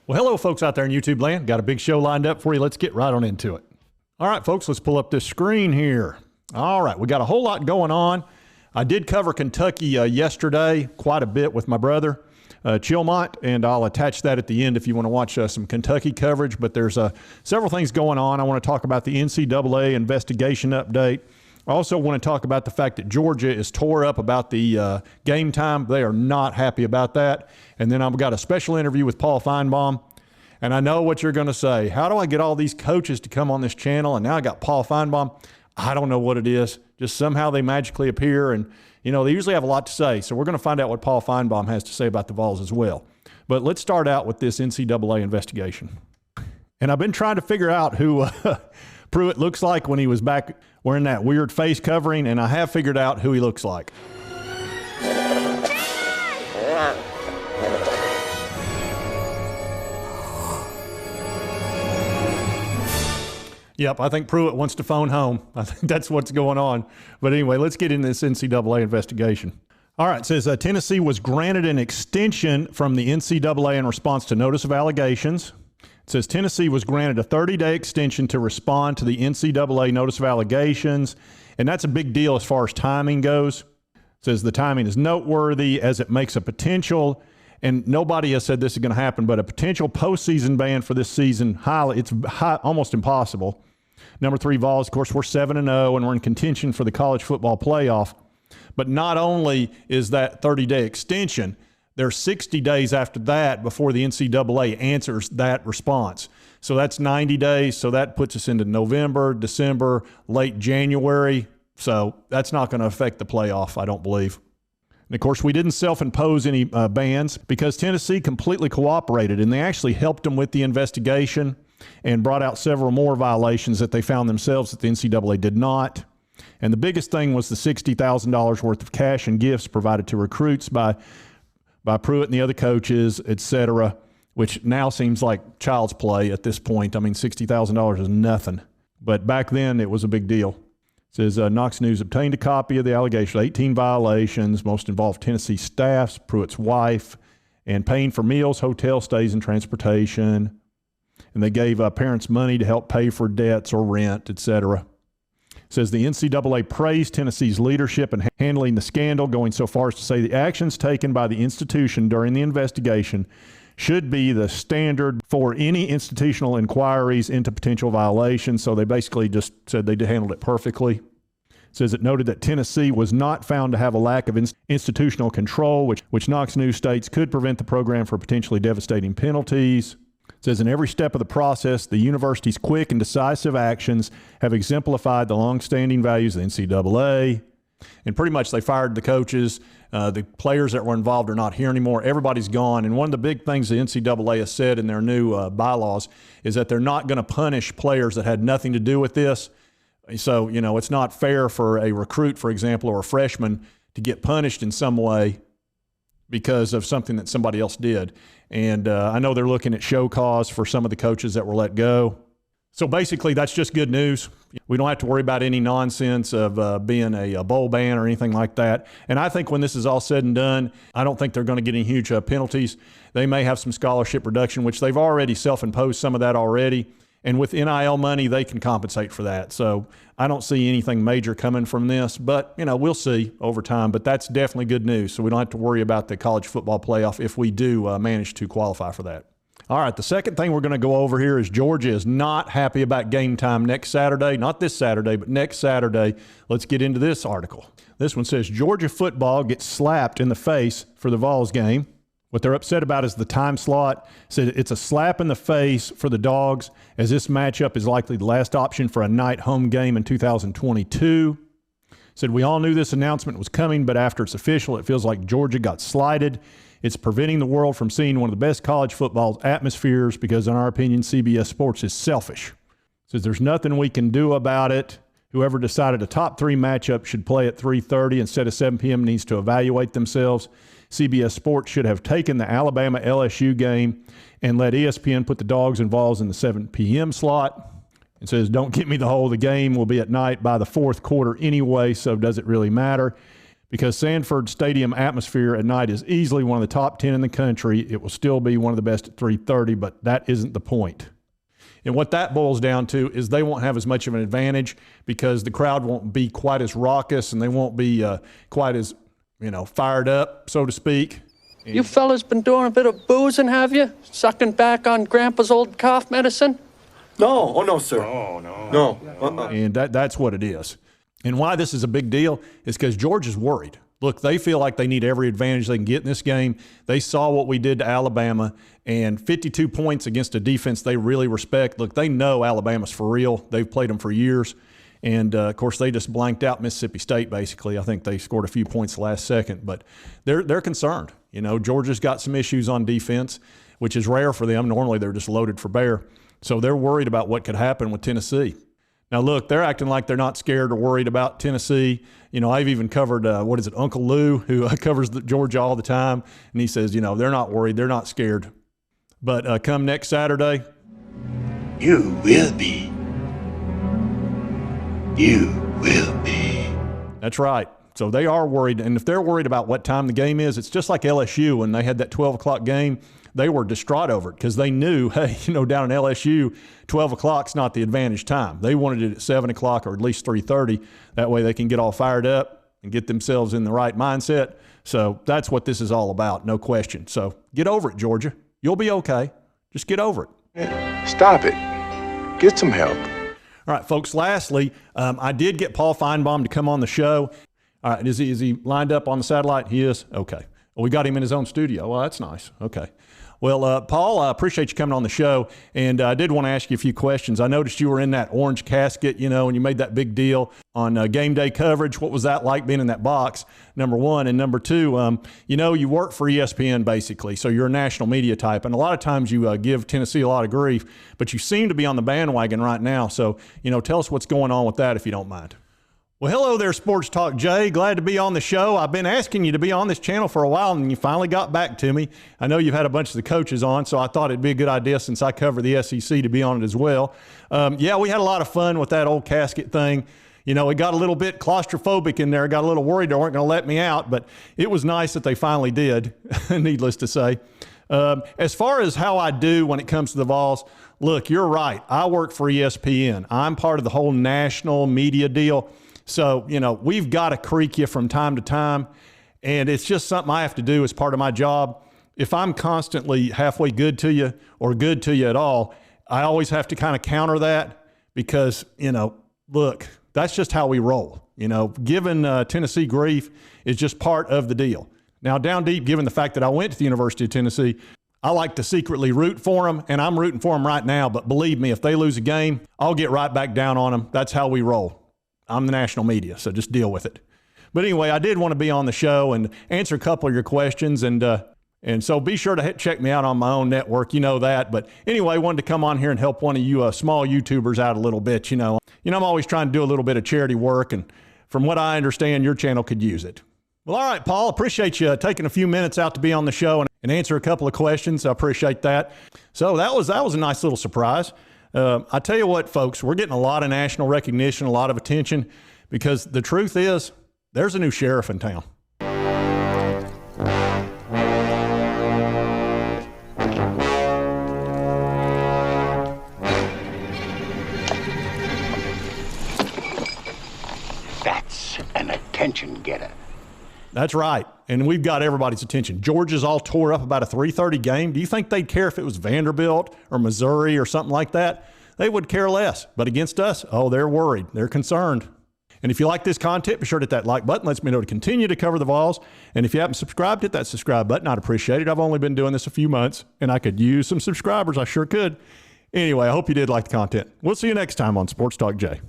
Well, hello, folks out there in YouTube land. Got a big show lined up for you. Let's get right on into it. All right, folks, let's pull up this screen here. All right, we got a whole lot going on. I did cover Kentucky yesterday quite a bit with my brother, Chilmont, and I'll attach that at the end if you want to watch some Kentucky coverage. But there's several things going on. I want to talk about the Ncaa investigation update. I also want to talk about the fact that Georgia is tore up about the game time. They are not happy about that. And then I've got a special interview with Paul Finebaum. And I know what you're going to say. How do I get all these coaches to come on this channel? And now I got Paul Finebaum. I don't know what it is. Just somehow they magically appear. And, you know, they usually have a lot to say. So we're going to find out what Paul Finebaum has to say about the Vols as well. But let's start out with this Ncaa investigation. And I've been trying to figure out who Pruitt looks like when he was back wearing that weird face covering, and I have figured out who he looks like. Yep, I think Pruitt wants to phone home. I think that's what's going on. But anyway, let's get into this Ncaa investigation. All right, it says Tennessee was granted an extension from the Ncaa in response to notice of allegations. It says Tennessee was granted a 30-day extension to respond to the Ncaa notice of allegations, and that's a big deal as far as timing goes. It says the timing is noteworthy as it makes a potential, and nobody has said this is going to happen, but a potential postseason ban for this season, almost impossible. Number 3, Vols, of course, we're 7-0, and we're in contention for the college football playoff. But not only is that 30-day extension, there's 60 days after that before the Ncaa answers that response. So that's 90 days. So that puts us into November, December, late January. So that's not going to affect the playoff, I don't believe. And of course, we didn't self-impose any bans because Tennessee completely cooperated, and they actually helped them with the investigation and brought out several more violations that they found themselves that the Ncaa did not. And the biggest thing was the $60,000 worth of cash and gifts provided to recruits by Pruitt and the other coaches, etc., which now seems like child's play at this point. I mean, $60,000 is nothing. But back then, it was a big deal. It says, Knox News obtained a copy of the allegation, 18 violations, most involved Tennessee staffs, Pruitt's wife, and paying for meals, hotel stays, and transportation. And they gave parents money to help pay for debts or rent, etc. It says the Ncaa praised Tennessee's leadership in handling the scandal, going so far as to say the actions taken by the institution during the investigation should be the standard for any institutional inquiries into potential violations. So they basically just said they handled it perfectly. It says it noted that Tennessee was not found to have a lack of institutional control, which Knox News states could prevent the program from potentially devastating penalties. It says in every step of the process, the university's quick and decisive actions have exemplified the longstanding values of the Ncaa. And pretty much they fired the coaches. The players that were involved are not here anymore. Everybody's gone. And one of the big things the Ncaa has said in their new bylaws is that they're not going to punish players that had nothing to do with this. So, you know, it's not fair for a recruit, for example, or a freshman to get punished in some way because of something that somebody else did. And I know they're looking at show cause for some of the coaches that were let go. So basically, that's just good news. We don't have to worry about any nonsense of being a bowl ban or anything like that. And I think when this is all said and done, I don't think they're going to get any huge penalties. They may have some scholarship reduction, which they've already self-imposed some of that already. And with NIL money, they can compensate for that. So I don't see anything major coming from this, but, you know, we'll see over time. But that's definitely good news. So we don't have to worry about the college football playoff if we do manage to qualify for that. All right, the second thing we're going to go over here is Georgia is not happy about game time next Saturday. Not this Saturday, but next Saturday. Let's get into this article. This one says Georgia football gets slapped in the face for the Vols game. What they're upset about is the time slot. Said it's a slap in the face for the Dogs, as this matchup is likely the last option for a night home game in 2022. Said we all knew this announcement was coming, but after it's official, it feels like Georgia got slighted. It's preventing the world from seeing one of the best college football atmospheres because, in our opinion, CBS Sports is selfish. Says there's nothing we can do about it. Whoever decided a top 3 matchup should play at 3:30 instead of 7 p.m. needs to evaluate themselves. CBS Sports should have taken the Alabama-LSU game and let ESPN put the Dogs and Vols in the 7 p.m. slot. It says, don't get me the whole, the game will be at night by the fourth quarter anyway, so does it really matter? because Sanford Stadium atmosphere at night is easily one of the top 10 in the country. It will still be one of the best at 3:30, but that isn't the point. And what that boils down to is they won't have as much of an advantage because the crowd won't be quite as raucous and they won't be quite as, fired up, so to speak. You fellas been doing a bit of boozing, have you? Sucking back on Grandpa's old cough medicine? No, oh no, sir. No. And that's what it is. And why this is a big deal is because Georgia's worried. Look, they feel like they need every advantage they can get in this game. They saw what we did to Alabama, and 52 points against a defense they really respect. Look, they know Alabama's for real. They've played them for years. And, of course, they just blanked out Mississippi State, basically. I think they scored a few points the last second. But they're concerned. Georgia's got some issues on defense, which is rare for them. Normally they're just loaded for bear. So they're worried about what could happen with Tennessee. Now, look, they're acting like they're not scared or worried about Tennessee. I've even covered, Uncle Lou, who covers Georgia all the time. And he says, they're not worried. They're not scared. But come next Saturday. You will be. You will be. That's right. So they are worried. And if they're worried about what time the game is, it's just like LSU when they had that 12 o'clock game. They were distraught over it because they knew, hey, down in LSU, 12 o'clock's not the advantage time. They wanted it at 7 o'clock or at least 3:30. That way they can get all fired up and get themselves in the right mindset. So that's what this is all about, no question. So get over it, Georgia. You'll be okay. Just get over it. Stop it. Get some help. All right, folks, lastly, I did get Paul Finebaum to come on the show. All right, is he lined up on the satellite? He is? Okay. Well, we got him in his own studio. Well, that's nice. Okay. Well, Paul, I appreciate you coming on the show, and I did want to ask you a few questions. I noticed you were in that orange casket, and you made that big deal on game day coverage. What was that like being in that box, number one? And number two, you work for ESPN basically, so you're a national media type, and a lot of times you give Tennessee a lot of grief, but you seem to be on the bandwagon right now. So, tell us what's going on with that if you don't mind. Well, hello there, Sports Talk Jay. Glad to be on the show. I've been asking you to be on this channel for a while, and you finally got back to me. I know you've had a bunch of the coaches on, so I thought it'd be a good idea since I cover the SEC to be on it as well. We had a lot of fun with that old casket thing. It got a little bit claustrophobic in there. I got a little worried they weren't going to let me out, but it was nice that they finally did, needless to say. As far as how I do when it comes to the Vols, look, you're right. I work for ESPN. I'm part of the whole national media deal. So, we've got to creak you from time to time, and it's just something I have to do as part of my job. If I'm constantly halfway good to you or good to you at all, I always have to kind of counter that because, look, that's just how we roll. Giving Tennessee grief is just part of the deal. Now, down deep, given the fact that I went to the University of Tennessee, I like to secretly root for them, and I'm rooting for them right now. But believe me, if they lose a game, I'll get right back down on them. That's how we roll. I'm the national media, so just deal with it. But anyway, I did want to be on the show and answer a couple of your questions, and so be sure to check me out on my own network. You know that. But anyway, I wanted to come on here and help one of you small YouTubers out a little bit. I'm always trying to do a little bit of charity work, and from what I understand, your channel could use it. Well, all right, Paul, appreciate you taking a few minutes out to be on the show and answer a couple of questions. I appreciate that. So that was a nice little surprise. I tell you what, folks, we're getting a lot of national recognition, a lot of attention, because the truth is there's a new sheriff in town. That's an attention getter. That's right. And we've got everybody's attention. Georgia's all tore up about a 3:30 game. Do you think they'd care if it was Vanderbilt or Missouri or something like that? They would care less. But against us, they're worried. They're concerned. And if you like this content, be sure to hit that like button. Lets me know to continue to cover the Vols. And if you haven't subscribed, hit that subscribe button. I'd appreciate it. I've only been doing this a few months, and I could use some subscribers. I sure could. Anyway, I hope you did like the content. We'll see you next time on Sports Talk Jay.